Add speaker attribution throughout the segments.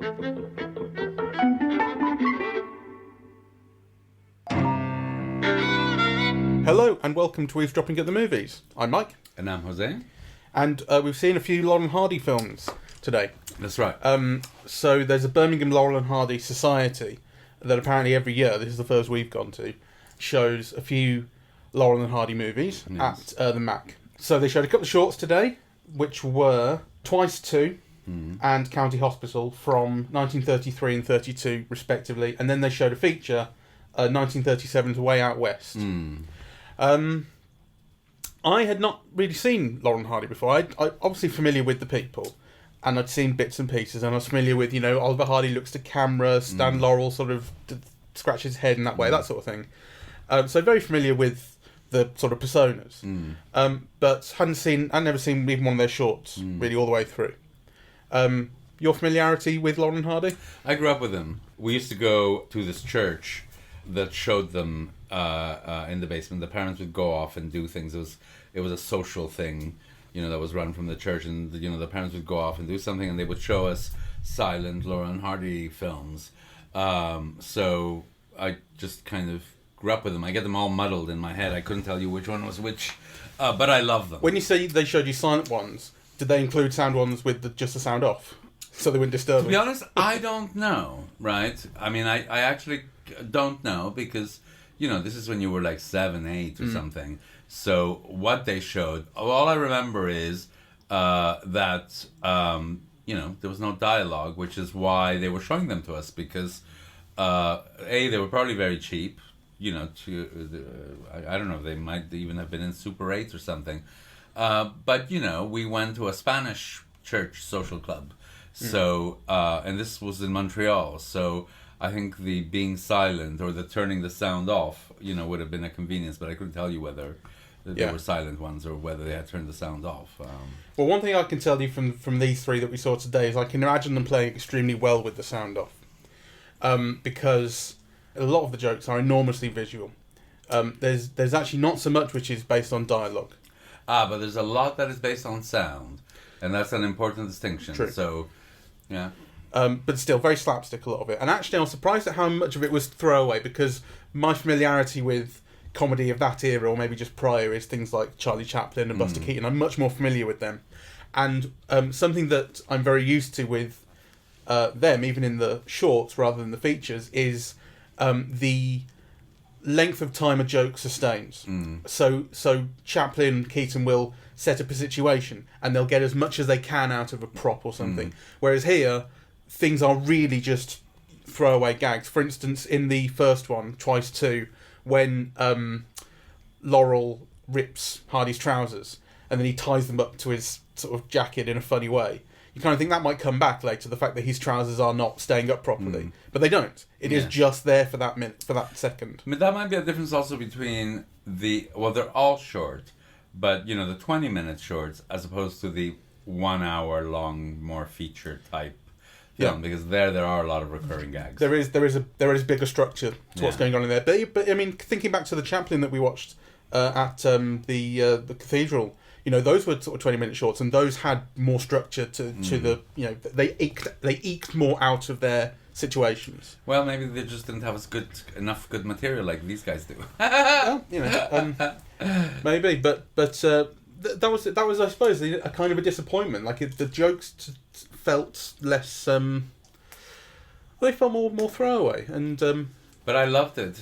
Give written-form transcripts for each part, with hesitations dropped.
Speaker 1: Hello and welcome to Eavesdropping at the Movies. I'm Mike.
Speaker 2: And I'm José.
Speaker 1: And we've seen a few Laurel and Hardy films today.
Speaker 2: That's right.
Speaker 1: So there's a Birmingham Laurel and Hardy Society that apparently every year, this is the first we've gone to, shows a few Laurel and Hardy movies at the Mac. So they showed a couple of shorts today, which were Twice 2 and County Hospital from 1933 and 32 respectively. And then they showed a feature, 1937's Way Out West. I had not really seen Laurel and Hardy before. I obviously familiar with the people, and I'd seen bits and pieces, and I was familiar with, Oliver Hardy looks to camera, Stan Laurel sort of scratches his head in that way, that sort of thing. So very familiar with the sort of personas, but I'd never seen even one of their shorts really all the way through. Your familiarity with Laurel and Hardy?
Speaker 2: I grew up with them. We used to go to this church that showed them in the basement. The parents would go off and do things. It was a social thing, that was run from the church, and the parents would go off and do something, and they would show us silent Laurel and Hardy films. So I just kind of grew up with them. I get them all muddled in my head. I couldn't tell you which one was which, but I love them.
Speaker 1: When you say they showed you silent ones, did they include sound ones with just the sound off, so they wouldn't disturb?
Speaker 2: To be honest, I don't know. Right? I mean, I actually don't know, because this is when you were like 7, 8 or something. So what they showed, all I remember is that there was no dialogue, which is why they were showing them to us, because they were probably very cheap. I don't know, they might even have been in Super 8 or something. But we went to a Spanish church social club. So and this was in Montreal. So I think the being silent or the turning the sound off, would have been a convenience, but I couldn't tell you whether there were silent ones or whether they had turned the sound off.
Speaker 1: Well, one thing I can tell you from these three that we saw today is I can imagine them playing extremely well with the sound off, because a lot of the jokes are enormously visual. There's actually not so much which is based on dialogue.
Speaker 2: But there's a lot that is based on sound, and that's an important distinction.
Speaker 1: True.
Speaker 2: So, yeah.
Speaker 1: But still, very slapstick, a lot of it. And actually, I was surprised at how much of it was throwaway, because my familiarity with comedy of that era, or maybe just prior, is things like Charlie Chaplin and Buster Keaton. I'm much more familiar with them. And something that I'm very used to with them, even in the shorts rather than the features, is the length of time a joke sustains. So Chaplin and Keaton will set up a situation, and they'll get as much as they can out of a prop or something. Whereas here, things are really just throwaway gags. For instance, in the first one, Twice 2, when Laurel rips Hardy's trousers and then he ties them up to his sort of jacket in a funny way, you kind of think that might come back later, the fact that his trousers are not staying up properly. But they don't. It is just there for that minute, for that second.
Speaker 2: I mean, that might be a difference also between they're all short, but, the 20-minute shorts as opposed to the 1 hour long, more feature type film, because there are a lot of recurring gags.
Speaker 1: There is bigger structure to what's going on in there. But I mean, thinking back to the Chaplin that we watched at the cathedral, those were sort of 20-minute shorts, and those had more structure to the they eked more out of their situations.
Speaker 2: Well, maybe they just didn't have enough good material like these guys do.
Speaker 1: Well, maybe, but that was I suppose a kind of a disappointment. Like the jokes felt less. They felt more throwaway, and.
Speaker 2: But I loved it.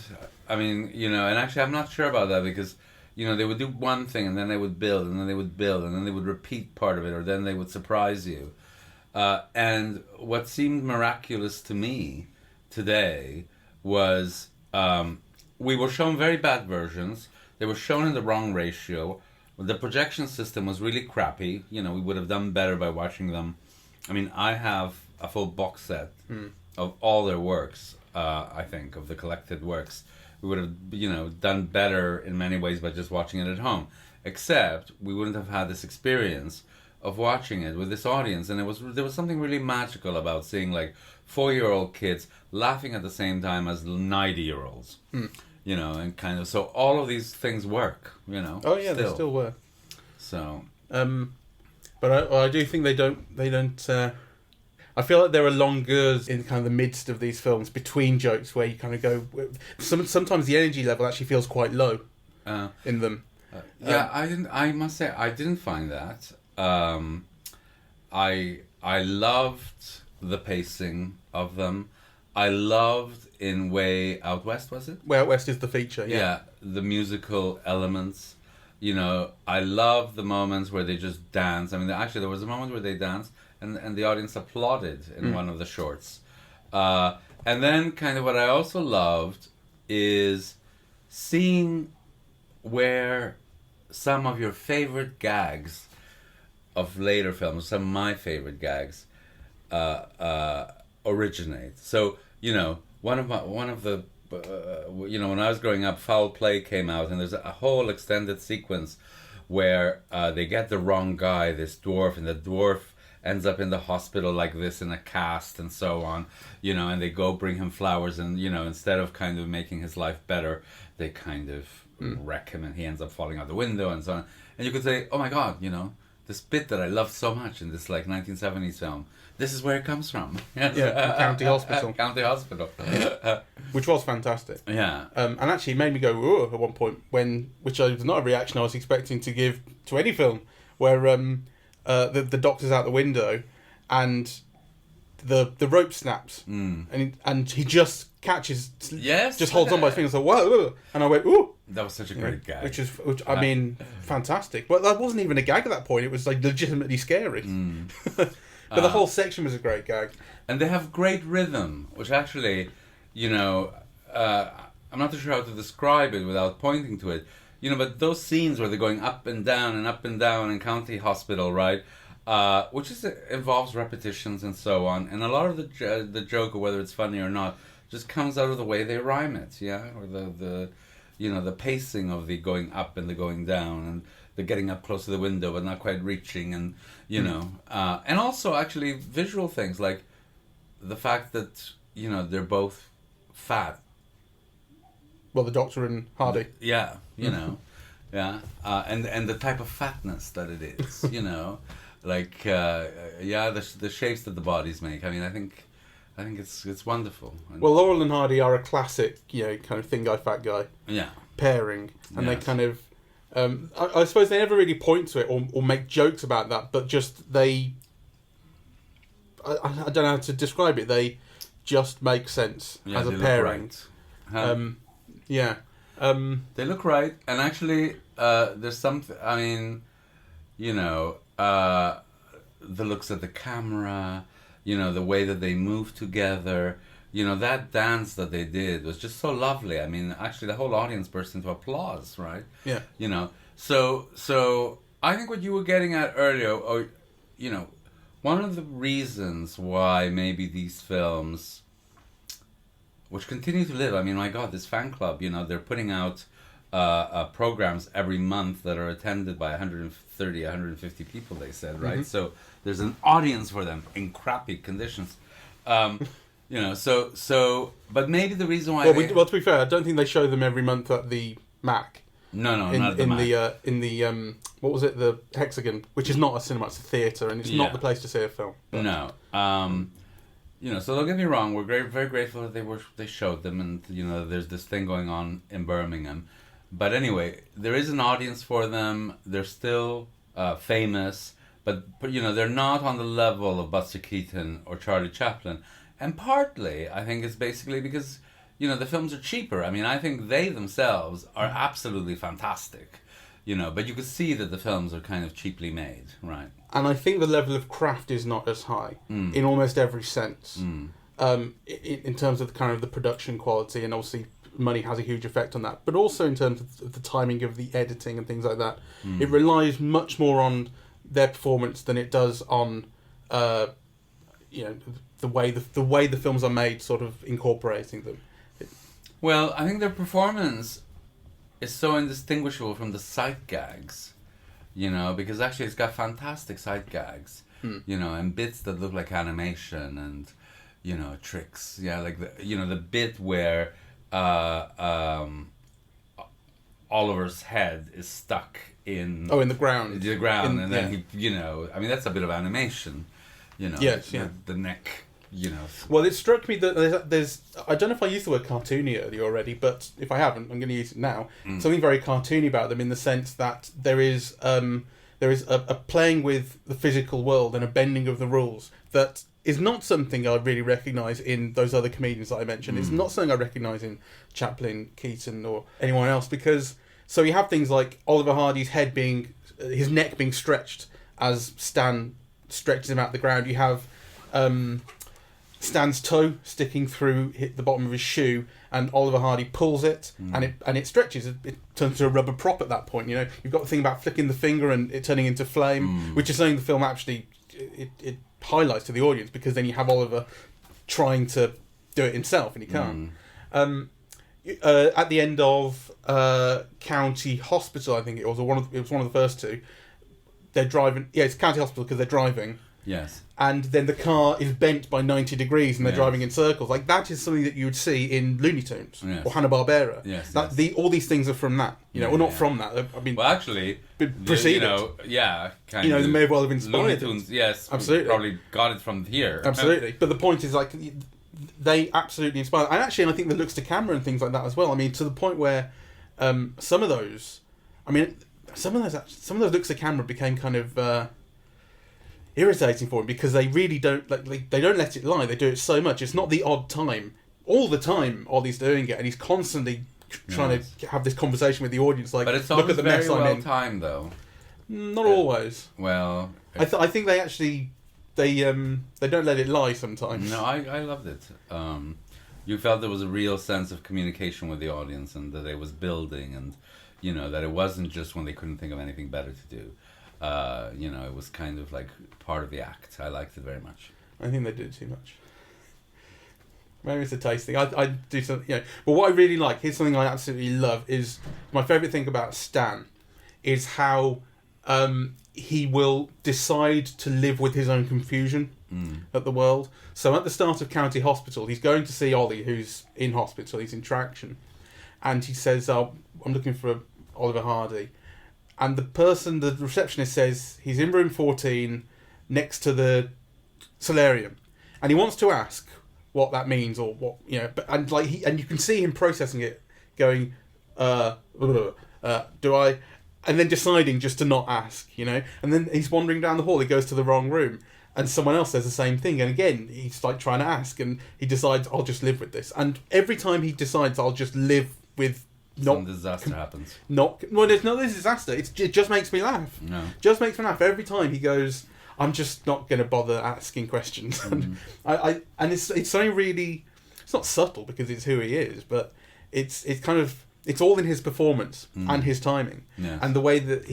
Speaker 2: I mean, and actually, I'm not sure about that, because they would do one thing and then they would build and then they would build and then they would repeat part of it, or then they would surprise you. And what seemed miraculous to me today was we were shown very bad versions. They were shown in the wrong ratio. The projection system was really crappy. We would have done better by watching them. I mean, I have a full box set of all their works, I think, of the collected works. We would have, done better in many ways by just watching it at home. Except we wouldn't have had this experience of watching it with this audience. And there was something really magical about seeing, like, 4-year-old kids laughing at the same time as 90-year-olds. And kind of, so all of these things work,
Speaker 1: Oh yeah, they still work.
Speaker 2: So,
Speaker 1: but I do think they don't. I feel like there are longeurs in kind of the midst of these films between jokes where you kind of go. Sometimes the energy level actually feels quite low in them.
Speaker 2: I must say I didn't find that. I loved the pacing of them. I loved in Way Out West, was it?
Speaker 1: Way Out West is the feature. Yeah,
Speaker 2: the musical elements. You know, I love the moments where they just dance. I mean, actually, there was a moment where they danced, and the audience applauded in one of the shorts. And then, kind of, what I also loved is seeing where some of your favorite gags of later films, some of my favorite gags, originate. So, you know, one of the when I was growing up, Foul Play came out, and there's a whole extended sequence where they get the wrong guy, this dwarf, and the dwarf ends up in the hospital like this in a cast and so on, you know, and they go bring him flowers, and, you know, instead of kind of making his life better, they kind of wreck him, and he ends up falling out the window and so on. And you could say, oh my God, you know, this bit that I loved so much in this like 1970s film, this is where it comes from.
Speaker 1: County Hospital.
Speaker 2: County Hospital.
Speaker 1: Which was fantastic.
Speaker 2: Yeah.
Speaker 1: And actually it made me go, ooh, at one point, which was not a reaction I was expecting to give to any film, where the doctor's out the window and the rope snaps, and he just catches, just holds on by his fingers, like, whoa, and I went, ooh.
Speaker 2: That was such a great gag.
Speaker 1: Which I mean, fantastic. But that wasn't even a gag at that point. It was like legitimately scary. But the whole section was a great gag.
Speaker 2: And they have great rhythm, which actually, you know, I'm not too sure how to describe it without pointing to it. You know, but those scenes where they're going up and down in County Hospital, right? Which involves repetitions and so on. And a lot of the joke, or whether it's funny or not, just comes out of the way they rhyme it, yeah? Or the you know, the pacing of the going up and the going down, and the getting up close to the window but not quite reaching, and, you know, and also actually visual things, like the fact that, you know, they're both fat.
Speaker 1: Well, the Doctor and Hardy.
Speaker 2: Yeah, you know, yeah, and the type of fatness that it is, you know, like, the shapes that the bodies make. I mean, I think it's wonderful. And
Speaker 1: well, Laurel and Hardy are a classic, you know, kind of thin guy, fat guy pairing, and they kind of, I suppose they never really point to it or make jokes about that, but just I don't know how to describe it. They just make sense as a pairing.
Speaker 2: They look right, and actually, there's something. I mean, you know, the looks at the camera. You know, the way that they move together, you know, that dance that they did was just so lovely. I mean, actually, the whole audience burst into applause, right?
Speaker 1: Yeah.
Speaker 2: You know, so I think what you were getting at earlier, or, you know, one of the reasons why maybe these films, which continue to live, I mean, my God, this fan club, you know, they're putting out programs every month that are attended by 130, 150 people, they said, right? So there's an audience for them in crappy conditions. You know, so, but maybe the reason why...
Speaker 1: Well, to be fair, I don't think they show them every month at the Mac.
Speaker 2: No, not at the Mac.
Speaker 1: In the what was it, the Hexagon, which is not a cinema, it's a theatre, and it's not the place to see a film. But.
Speaker 2: No. You know, so don't get me wrong, we're very grateful that they showed them, and, you know, there's this thing going on in Birmingham. But anyway, there is an audience for them. They're still famous, but you know, they're not on the level of Buster Keaton or Charlie Chaplin. And partly, I think it's basically because, you know, the films are cheaper. I mean, I think they themselves are absolutely fantastic, you know, but you could see that the films are kind of cheaply made, right?
Speaker 1: And I think the level of craft is not as high in almost every sense. In terms of the production quality, and obviously money has a huge effect on that, but also in terms of the timing of the editing and things like that. It relies much more on their performance than it does on you know, the way the films are made, sort of incorporating them.
Speaker 2: Well, I think their performance is so indistinguishable from the sight gags, you know, because actually it's got fantastic sight gags, you know, and bits that look like animation, and, you know, tricks. Yeah, like the bit where Oliver's head is stuck in
Speaker 1: the ground.
Speaker 2: And then he, you know, I mean, that's a bit of animation, You know,
Speaker 1: Yes, yeah.
Speaker 2: the neck. You know.
Speaker 1: Well, it struck me that there's I don't know if I used the word cartoony earlier already, but if I haven't, I'm going to use it now. Something very cartoony about them in the sense that there is a playing with the physical world and a bending of the rules that is not something I really recognise in those other comedians that I mentioned. It's not something I recognise in Chaplin, Keaton, or anyone else, because so you have things like Oliver Hardy's his neck being stretched as Stan stretches him out the ground. You have Stan's toe sticking through the bottom of his shoe, and Oliver Hardy pulls it, and it stretches. It turns into a rubber prop at that point. You know, you've got the thing about flicking the finger and it turning into flame, which is something the film actually it highlights to the audience, because then you have Oliver trying to do it himself and he can't. At the end of County Hospital, I think it was, it was one of the first two. They're driving. Yeah, it's County Hospital because they're driving.
Speaker 2: Yes.
Speaker 1: And then the car is bent by 90 degrees and they're driving in circles. Like, that is something that you would see in Looney Tunes or Hanna-Barbera.
Speaker 2: Yes,
Speaker 1: all these things are from that. You know, or not from that. I mean,
Speaker 2: well, actually,
Speaker 1: preceded.
Speaker 2: You know, kind
Speaker 1: of. They may well have inspired
Speaker 2: Looney Tunes, yes.
Speaker 1: Absolutely.
Speaker 2: Probably got it from here.
Speaker 1: Absolutely. But the point is, like, they absolutely inspire. And actually, I think the looks to camera and things like that as well. I mean, to the point where some of those looks to camera became kind of irritating for him, because they really don't they don't let it lie. They do it so much. It's not the odd time. All the time Ollie's doing it, and he's constantly trying to have this conversation with the audience, like,
Speaker 2: but it's
Speaker 1: look at the
Speaker 2: very
Speaker 1: mess I'm
Speaker 2: well
Speaker 1: in.
Speaker 2: timed, though.
Speaker 1: Not always.
Speaker 2: Well,
Speaker 1: I think they actually they don't let it lie sometimes.
Speaker 2: No, I loved it. You felt there was a real sense of communication with the audience, and that it was building, and you know that it wasn't just when they couldn't think of anything better to do. You know, it was kind of like part of the act. I liked it very much.
Speaker 1: I think they did too much. Maybe it's a taste thing. I do something, you know. But what I really like, here's something I absolutely love, is my favourite thing about Stan is how he will decide to live with his own confusion at the world. So at the start of County Hospital, he's going to see Ollie, who's in hospital. He's in traction, and he says, "Oh, I'm looking for Oliver Hardy." And the receptionist says he's in room 14 next to the solarium. And he wants to ask what that means, or what, you know, and you can see him processing it, going, do I, and then deciding just to not ask, you know. And then he's wandering down the hall, he goes to the wrong room, and someone else says the same thing, and again, he's like trying to ask, and he decides, I'll just live with this. And every time he decides, I'll just live with
Speaker 2: some disaster happens.
Speaker 1: There's no disaster. It just makes me laugh.
Speaker 2: No.
Speaker 1: Just makes me laugh every time he goes, I'm just not going to bother asking questions. And it's something really, it's not subtle because it's who he is, but it's kind of, it's all in his performance and his timing and the way that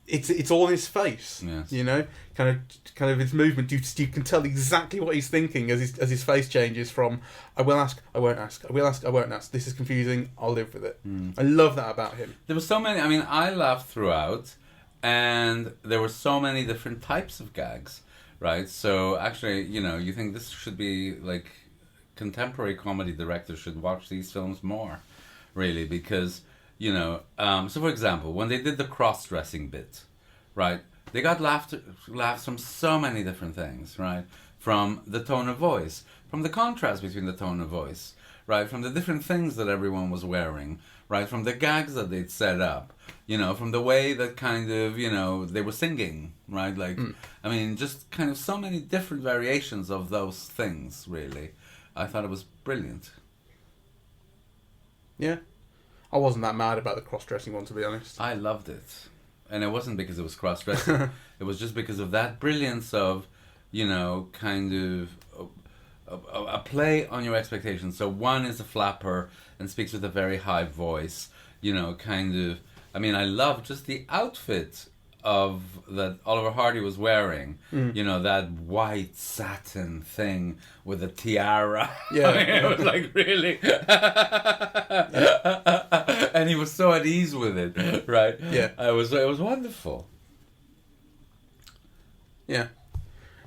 Speaker 1: it's all in his face.
Speaker 2: Yes.
Speaker 1: You know, kind of his movement. You can tell exactly what he's thinking as his face changes from I will ask, I won't ask, I will ask, I won't ask. This is confusing. I'll live with it. I love that about him.
Speaker 2: There were so many. I mean, I laughed throughout, and there were so many different types of gags, right? So actually, you know, you think this should be like contemporary comedy directors should watch these films more, really, because you know. So for example, when they did the cross-dressing bit, right? They got laughs from so many different things, right? From the tone of voice, from the contrast between the tone of voice, right? From the different things that everyone was wearing, right? From the gags that they'd set up, you know, from the way that kind of, you know, they were singing, right? Like, I mean, just kind of so many different variations of those things, really. I thought it was brilliant.
Speaker 1: Yeah. I wasn't that mad about the cross-dressing one, to be honest.
Speaker 2: I loved it. And it wasn't because it was cross-dressing. It was just because of that brilliance of, you know, kind of a play on your expectations. So one is a flapper and speaks with a very high voice, you know, kind of. I mean, I love just the outfit of that Oliver Hardy was wearing. You know, that white satin thing with a tiara.
Speaker 1: Yeah.
Speaker 2: I mean, it was like really. And he was so at ease with it, right?
Speaker 1: Yeah.
Speaker 2: It was wonderful.
Speaker 1: Yeah.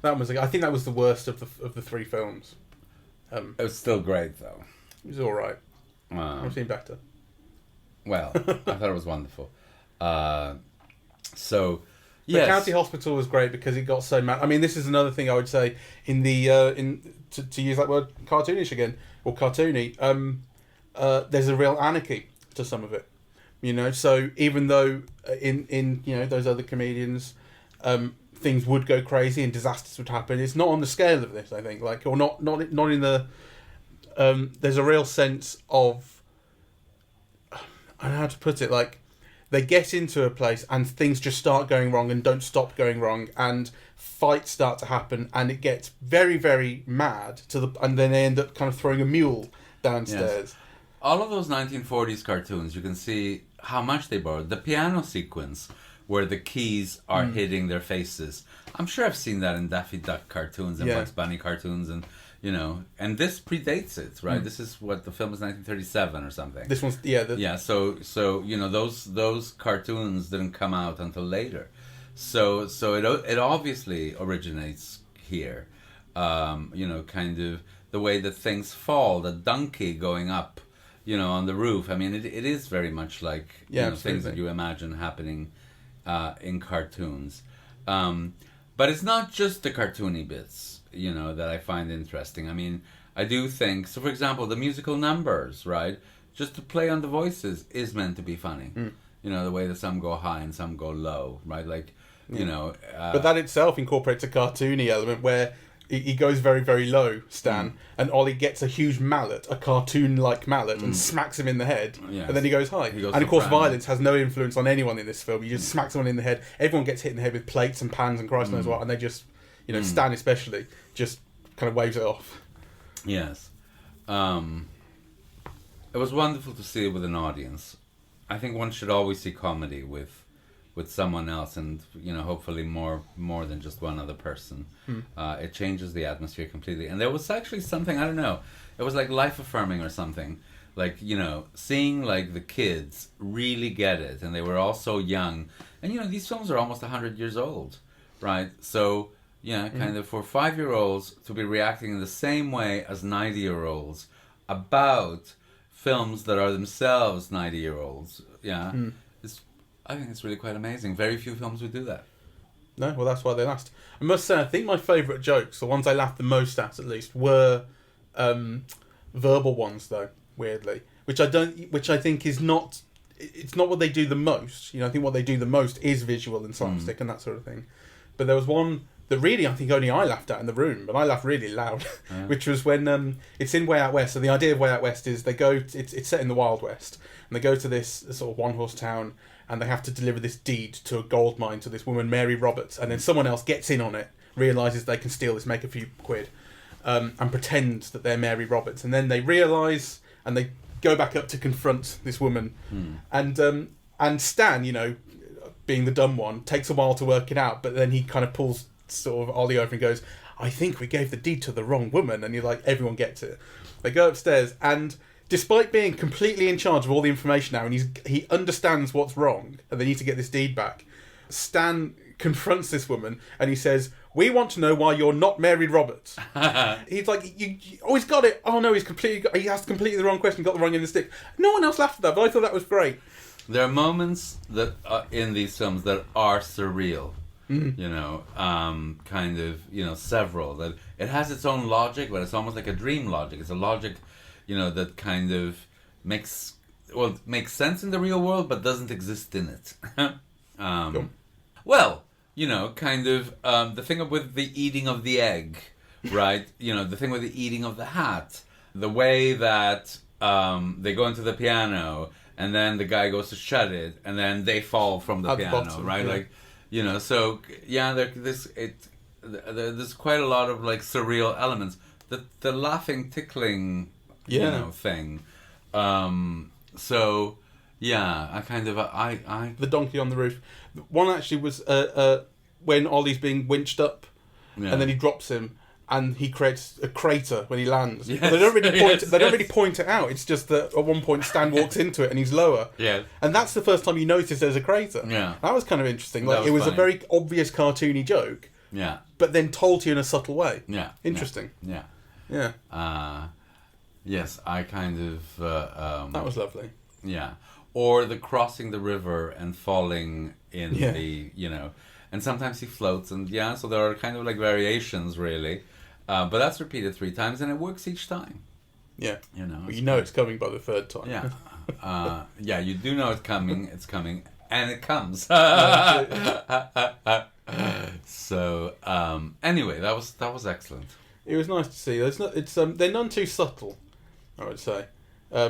Speaker 1: That was. I think that was the worst of the three films.
Speaker 2: It was still great, though.
Speaker 1: It was all right. I've seen better.
Speaker 2: Well, I thought it was wonderful. So,
Speaker 1: The county hospital was great because it got so mad. I mean, this is another thing I would say in the to use that word cartoonish again or cartoony. There's a real anarchy to some of it, you know. So even though in you know those other comedians, things would go crazy and disasters would happen. It's not on the scale of this, I think. Like, or not in the. There's a real sense of. I don't know how to put it. Like, they get into a place and things just start going wrong and don't stop going wrong, and fights start to happen, and it gets very, very mad and then they end up kind of throwing a mule downstairs.
Speaker 2: Yes. All of those 1940s cartoons, you can see how much they borrowed. The piano sequence where the keys are hitting their faces. I'm sure I've seen that in Daffy Duck cartoons and Bugs Bunny cartoons, and you know, and this predates it, right? This is what the film is 1937 or something.
Speaker 1: This one's
Speaker 2: So you know those cartoons didn't come out until later, so it obviously originates here. You know, kind of the way that things fall, the donkey going up, you know, on the roof. I mean, it is very much like you know, things that you imagine happening in cartoons. But it's not just the cartoony bits, you know, that I find interesting. I mean, I do think, so for example, the musical numbers, right? Just to play on the voices is meant to be funny. You know, the way that some go high and some go low, right? Like, you know...
Speaker 1: but that itself incorporates a cartoony element where he goes very, very low, Stan, and Ollie gets a huge mallet, a cartoon-like mallet, and smacks him in the head, and then he goes high. And of course, violence has no influence on anyone in this film. You just smack someone in the head. Everyone gets hit in the head with plates and pans and Christ knows what, and they just, you know, Stan especially, just kind of waves it off.
Speaker 2: Yes. It was wonderful to see it with an audience. I think one should always see comedy with someone else, and you know, hopefully more than just one other person. It changes the atmosphere completely. And there was actually something, I don't know, it was like life affirming or something, like, you know, seeing like the kids really get it, and they were all so young, and you know, these films are almost 100 years old, right? So yeah, kind of for 5-year-olds to be reacting in the same way as 90-year-olds about films that are themselves 90-year-olds, I think it's really quite amazing. Very few films would do that.
Speaker 1: No, well, that's why they last. I must say, I think my favourite jokes, the ones I laughed the most at least, were verbal ones, though, weirdly. Which I think is not... It's not what they do the most. You know, I think what they do the most is visual and slapstick and that sort of thing. But there was one that really, I think only I laughed at in the room, but I laughed really loud, which was when it's in Way Out West. So the idea of Way Out West is they go... It's set in the Wild West, and they go to this sort of one-horse town, and they have to deliver this deed to a gold mine to this woman, Mary Roberts, and then someone else gets in on it, realises they can steal this, make a few quid, and pretends that they're Mary Roberts, and then they realise, and they go back up to confront this woman, and Stan, you know, being the dumb one, takes a while to work it out, but then he kind of pulls sort of Ollie over and goes, I think we gave the deed to the wrong woman, and you're like, everyone gets it. They go upstairs, and despite being completely in charge of all the information now, and he understands what's wrong, and they need to get this deed back, Stan confronts this woman, and he says, we want to know why you're not Mary Roberts. He's like, he's got it. Oh no, he asked completely the wrong question, got the wrong end of the stick. No one else laughed at that, but I thought that was great.
Speaker 2: There are moments that are in these films that are surreal. You know, kind of, you know, several. That it has its own logic, but it's almost like a dream logic. It's a logic, you know, that kind of makes sense in the real world, but doesn't exist in it. Well, you know, kind of the thing with the eating of the egg, right? You know, the thing with the eating of the hat, the way that they go into the piano, and then the guy goes to shut it, and then they fall from the piano, bottom, right? Yeah. Like, you know, so yeah, there's quite a lot of like surreal elements. The laughing, tickling, you know, thing. So yeah, I kind of I
Speaker 1: the donkey on the roof. One actually was when Ollie's being winched up, and then he drops him, and he creates a crater when he lands. Yes. They don't really point it out. It's just that at one point Stan walks into it and he's lower.
Speaker 2: Yeah.
Speaker 1: And that's the first time you notice there's a crater. Yeah. That was kind of interesting. Like, it was funny. A very obvious cartoony joke.
Speaker 2: Yeah.
Speaker 1: But then told to you in a subtle way.
Speaker 2: Yeah.
Speaker 1: Interesting.
Speaker 2: Yeah.
Speaker 1: Yeah.
Speaker 2: Yes, I kind of
Speaker 1: that was lovely.
Speaker 2: Yeah. Or the crossing the river and falling in the, you know, and sometimes he floats, and so there are kind of like variations really, but that's repeated 3 times, and it works each time.
Speaker 1: Yeah,
Speaker 2: Well,
Speaker 1: it's coming by the 3rd time.
Speaker 2: Yeah, you do know it's coming, and it comes. So anyway, that was excellent.
Speaker 1: It was nice to see. They're none too subtle, I would say.
Speaker 2: I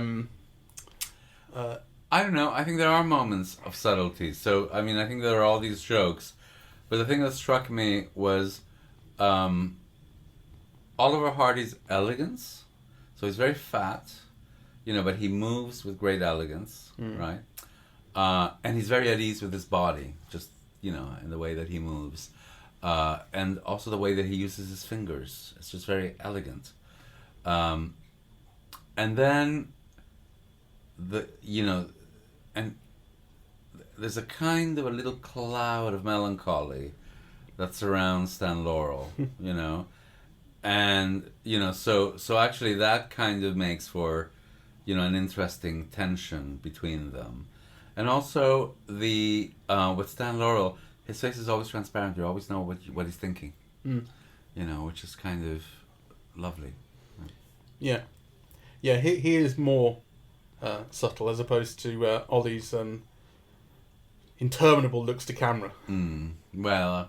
Speaker 2: don't know. I think there are moments of subtlety. So, I mean, I think there are all these jokes. But the thing that struck me was Oliver Hardy's elegance. So he's very fat, but he moves with great elegance, right? And he's very at ease with his body, just, in the way that he moves. And also the way that he uses his fingers. It's just very elegant. And then, and there's a kind of a little cloud of melancholy that surrounds Stan Laurel, and so actually that kind of makes for an interesting tension between them. And also with Stan Laurel, his face is always transparent. You always know what he's thinking, which is kind of lovely.
Speaker 1: Yeah he is more subtle as opposed to Ollie's interminable looks to camera.
Speaker 2: Well,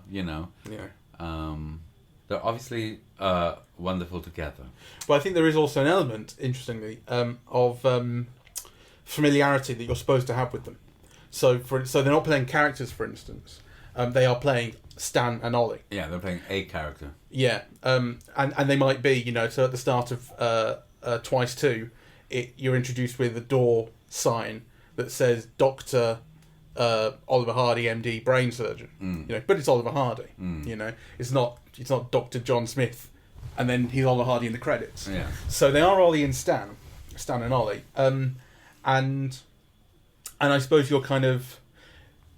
Speaker 2: they're obviously wonderful together.
Speaker 1: Well, I think there is also an element, interestingly, of familiarity that you're supposed to have with them. So they're not playing characters, for instance. They are playing Stan and Ollie.
Speaker 2: Yeah, they're playing a character.
Speaker 1: Yeah, and they might be, so at the start of Twice 2, you're introduced with a door sign that says Dr. Oliver Hardy, MD, brain surgeon. But it's Oliver Hardy. It's not Dr. John Smith, and then he's Oliver Hardy in the credits.
Speaker 2: Yeah.
Speaker 1: So they are Ollie and Stan and Ollie, and I suppose you're kind of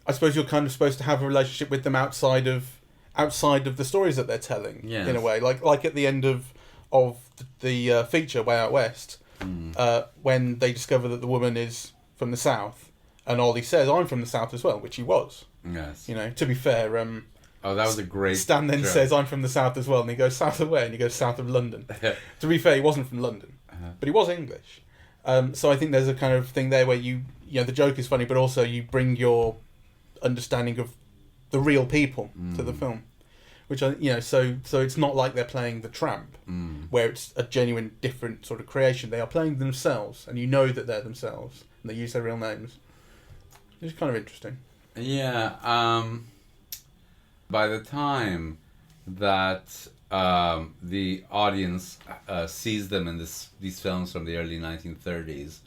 Speaker 1: supposed to have a relationship with them outside of the stories that they're telling.
Speaker 2: Yes.
Speaker 1: In a way, like at the end of the feature Way Out West, when they discover that the woman is from the South, and Ollie says, "I'm from the South as well," which he was.
Speaker 2: Yes.
Speaker 1: To be fair,
Speaker 2: oh, that was a great.
Speaker 1: Stan then
Speaker 2: joke.
Speaker 1: says, "I'm from the South as well," and he goes, "South of where?" And he goes, "South of London." To be fair, he wasn't from London, but he was English. So I think there's a kind of thing there where the joke is funny, but also you bring your understanding of the real people to the film, which so it's not like they're playing The Tramp, where it's a genuine different sort of creation. They are playing themselves, and that they're themselves, and they use their real names. It's kind of interesting.
Speaker 2: Yeah. By the time that the audience sees them in these films from the early 1930s,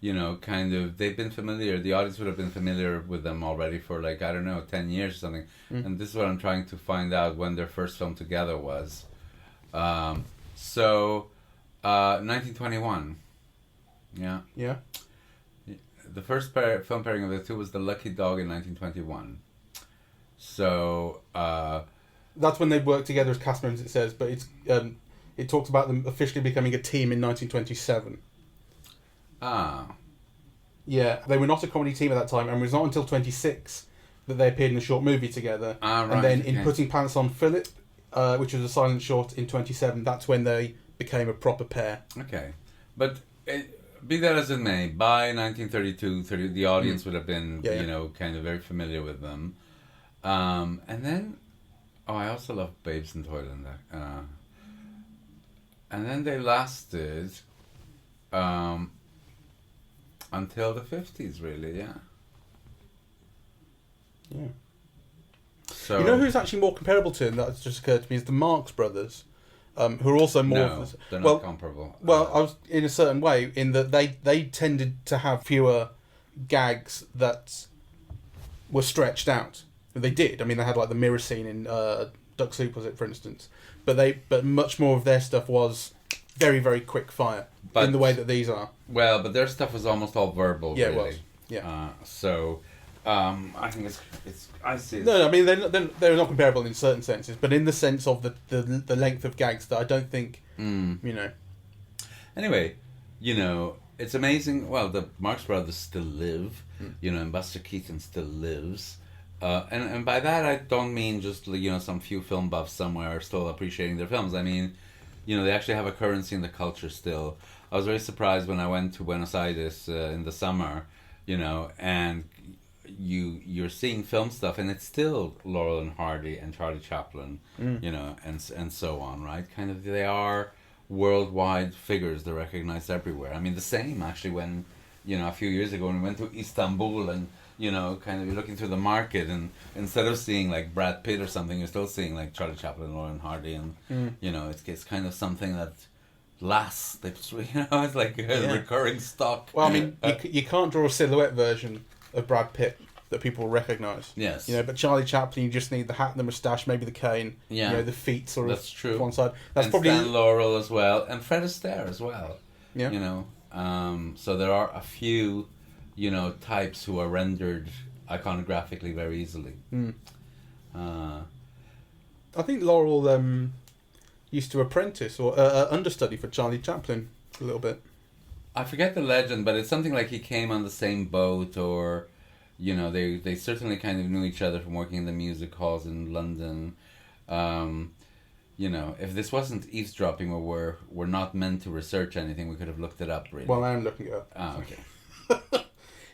Speaker 2: they've been familiar. The audience would have been familiar with them already for 10 years or something. And this is what I'm trying to find out when their first film together was. 1921. Yeah.
Speaker 1: Yeah.
Speaker 2: The first film pairing of the two was The Lucky Dog in 1921. So
Speaker 1: that's when they worked together as cast members, it says, but it talks about them officially becoming a team in 1927.
Speaker 2: Ah.
Speaker 1: Yeah, they were not a comedy team at that time, and it was not until 26 that they appeared in a short movie together.
Speaker 2: Ah, right.
Speaker 1: And then in Putting Pants on Philip, which was a silent short in 27, that's when they became a proper pair.
Speaker 2: Okay. But be that as it may, by 1932, the audience would have been, kind of very familiar with them. And then, I also love Babes in Toyland. And then they lasted until the 50s, really, yeah.
Speaker 1: Yeah.
Speaker 2: So,
Speaker 1: who's actually more comparable to him, that's just occurred to me, is the Marx Brothers, who are also more...
Speaker 2: No, they're not comparable.
Speaker 1: Well, I was in a certain way, in that they tended to have fewer gags that were stretched out. They did. I mean, they had the mirror scene in Duck Soup, was it, for instance? But much more of their stuff was very, very quick fire, in the way that these are.
Speaker 2: Well, but their stuff was almost all verbal,
Speaker 1: yeah,
Speaker 2: really.
Speaker 1: It was. Yeah.
Speaker 2: I think it's. I see.
Speaker 1: No, I mean they're not comparable in certain senses, but in the sense of the length of gags that I don't think
Speaker 2: Anyway, it's amazing. Well, the Marx Brothers still live, and Buster Keaton still lives. And by that I don't mean just some few film buffs somewhere are still appreciating their films. I mean, they actually have a currency in the culture still. I was very surprised when I went to Buenos Aires in the summer, and you're seeing film stuff, and it's still Laurel and Hardy and Charlie Chaplin, and so on, right? Kind of, they are worldwide figures. They're recognized everywhere. I mean, the same actually when, a few years ago when we went to Istanbul and, kind of you're looking through the market, and instead of seeing like Brad Pitt or something, you're still seeing like Charlie Chaplin, Laurel and Hardy, and it's kind of something that lasts. It's it's like a recurring stock.
Speaker 1: Well, I mean, you can't draw a silhouette version of Brad Pitt that people will recognise.
Speaker 2: Yes.
Speaker 1: But Charlie Chaplin, you just need the hat and the moustache, maybe the cane.
Speaker 2: Yeah.
Speaker 1: The feet sort of.
Speaker 2: That's true.
Speaker 1: To one side. That's
Speaker 2: and
Speaker 1: probably
Speaker 2: Stan Laurel as well, and Fred Astaire as well.
Speaker 1: Yeah.
Speaker 2: So there are a few, types who are rendered iconographically very easily.
Speaker 1: I think Laurel used to apprentice or understudy for Charlie Chaplin a little bit.
Speaker 2: I forget the legend, but it's something like he came on the same boat, or, they certainly kind of knew each other from working in the music halls in London. If this wasn't eavesdropping, or we're not meant to research anything, we could have looked it up, really.
Speaker 1: Well, I am looking it up.
Speaker 2: Okay.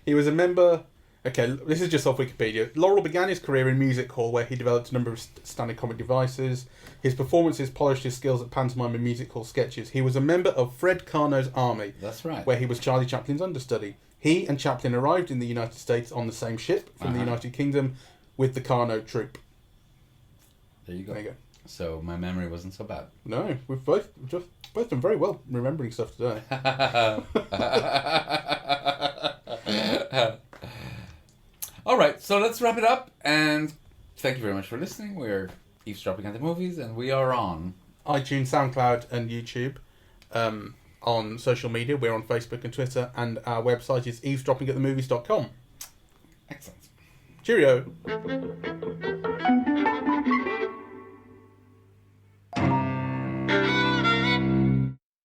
Speaker 1: He was a member... Okay, this is just off Wikipedia. Laurel began his career in music hall, where he developed a number of standard comic devices. His performances polished his skills at pantomime and music hall sketches. He was a member of Fred Carno's army.
Speaker 2: That's right.
Speaker 1: Where he was Charlie Chaplin's understudy. He and Chaplin arrived in the United States on the same ship from the United Kingdom with the Carno troupe.
Speaker 2: There you go.
Speaker 1: There you go.
Speaker 2: So my memory wasn't so bad.
Speaker 1: No, we've both done very well remembering stuff today.
Speaker 2: All right, so let's wrap it up, and thank you very much for listening. We're Eavesdropping at the Movies, and we are on
Speaker 1: iTunes, SoundCloud, and YouTube. On social media, we're on Facebook and Twitter, and our website is eavesdroppingatthemovies.com.
Speaker 2: Excellent.
Speaker 1: Cheerio.